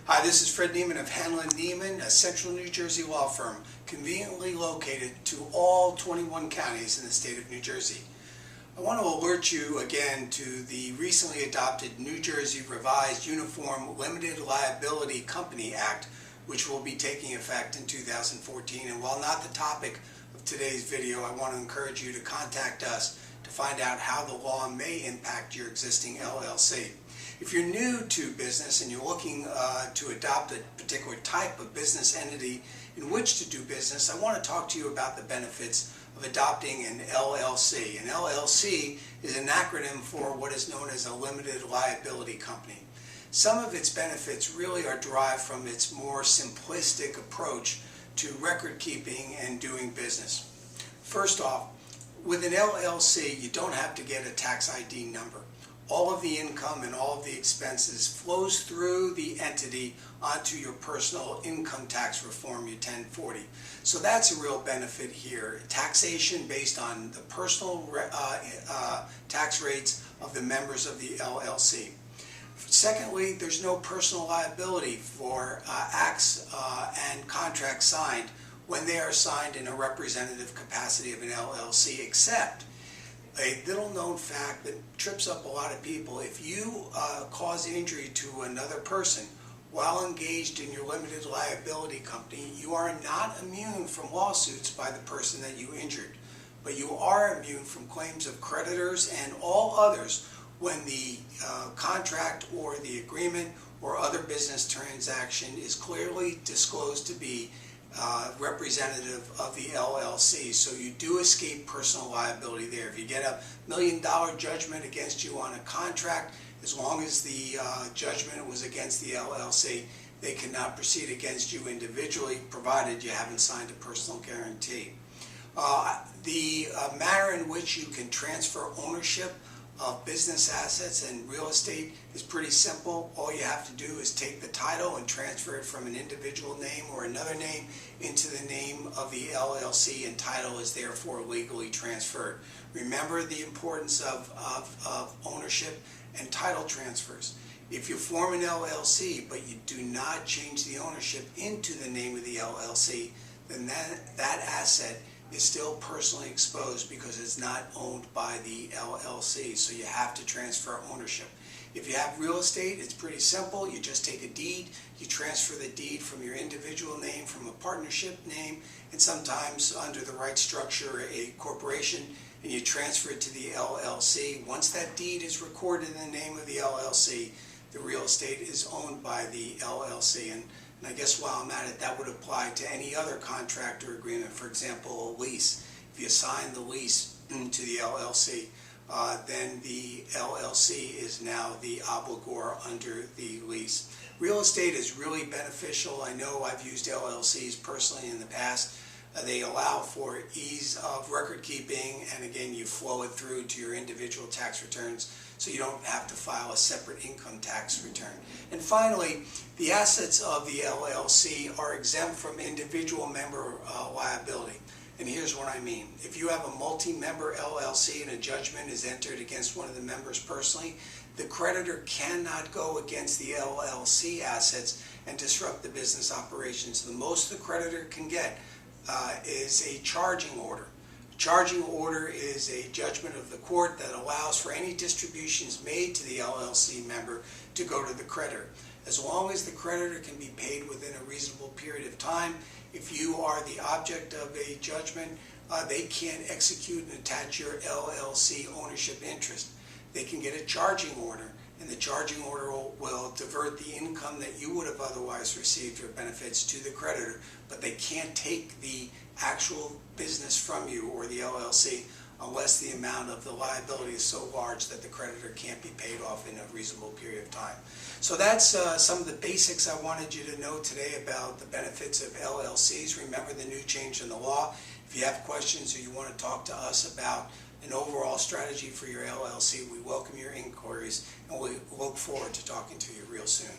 Hi, this is Fred Niemann of Hanlon Niemann, a central New Jersey law firm conveniently located to all 21 counties in the state of New Jersey. I want to alert you again to the recently adopted New Jersey Revised Uniform Limited Liability Company Act, which will be taking effect in 2014. And while not the topic of today's video, I want to encourage you to contact us to find out how the law may impact your existing LLC. If you're new to business and you're looking to adopt a particular type of business entity in which to do business, I want to talk to you about the benefits of adopting an LLC. An LLC is an acronym for what is known as a limited liability company. Some of its benefits really are derived from its more simplistic approach to record keeping and doing business. First off, with an LLC, you don't have to get a tax ID number. All of the income and all of the expenses flows through the entity onto your personal income tax reform, your 1040. So that's a real benefit here. Taxation based on the personal tax rates of the members of the LLC. Secondly, there's no personal liability for acts and contracts signed when they are signed in a representative capacity of an LLC, except a little known fact that trips up a lot of people: if you cause injury to another person while engaged in your limited liability company, you are not immune from lawsuits by the person that you injured, but you are immune from claims of creditors and all others when the contract or the agreement or other business transaction is clearly disclosed to be representative of the LLC. So you do escape personal liability there. If you get $1 million judgment against you on a contract, as long as the judgment was against the LLC, they cannot proceed against you individually, provided you haven't signed a personal guarantee. The manner in which you can transfer ownership of business assets and real estate is pretty simple. All you have to do is take the title and transfer it from an individual name or another name into the name of the LLC, and title is therefore legally transferred. Remember the importance of ownership and title transfers. If you form an LLC but you do not change the ownership into the name of the LLC, then that asset is still personally exposed because it's not owned by the LLC, so you have to transfer ownership. If you have real estate, it's pretty simple. You just take a deed, you transfer the deed from your individual name, from a partnership name, and sometimes under the right structure, a corporation, and you transfer it to the LLC. Once that deed is recorded in the name of the LLC, the real estate is owned by the LLC. And I guess while I'm at it, that would apply to any other contract or agreement. For example, a lease. If you assign the lease to the LLC, then the LLC is now the obligor under the lease. Real estate is really beneficial. I know I've used LLCs personally in the past. They allow for ease of record keeping, and again, you flow it through to your individual tax returns, so you don't have to file a separate income tax return. And finally, the assets of the LLC are exempt from individual member liability. And here's what I mean. If you have a multi-member LLC and a judgment is entered against one of the members personally, the creditor cannot go against the LLC assets and disrupt the business operations. The most the creditor can get is a charging order. A charging order is a judgment of the court that allows for any distributions made to the LLC member to go to the creditor. As long as the creditor can be paid within a reasonable period of time, if you are the object of a judgment, they can't execute and attach your LLC ownership interest. They can get a charging order, and the charging order will divert the income that you would have otherwise received or benefits to the creditor, but they can't take the actual business from you or the LLC unless the amount of the liability is so large that the creditor can't be paid off in a reasonable period of time. So that's some of the basics I wanted you to know today about the benefits of LLCs. Remember the new change in the law. If you have questions or you want to talk to us about an overall strategy for your LLC, we welcome your inquiries, and we look forward to talking to you real soon.